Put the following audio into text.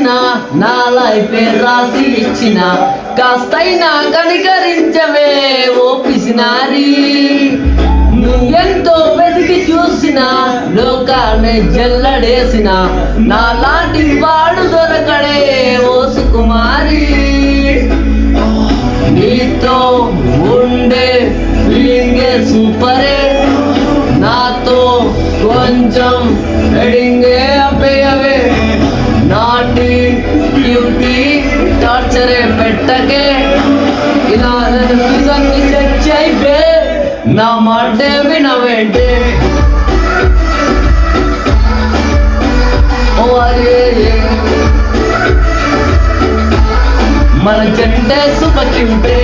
వచ్చిన నా లైఫ్ రాసి ఇచ్చిన కాస్తైనా కనికరించవే ఓ పిసినారి. నువ్వెంతో వెతికి చూసిన లోకాన్ని జల్లడేసిన నా లాంటి వాడు దొరకడే ఓ సుకుమారి. నీతో ఉండే ఫీలింగే సూపరే, నాతో కొంచెం హెడింగే అప్పేయవే. నాటి బ్యూటీ టార్చరే పెట్టకే, ఇలా నన్ను సెట్ అయిపే నా మాటే వినవేంటే. ఓ అరే మన జంటే సుపకింటే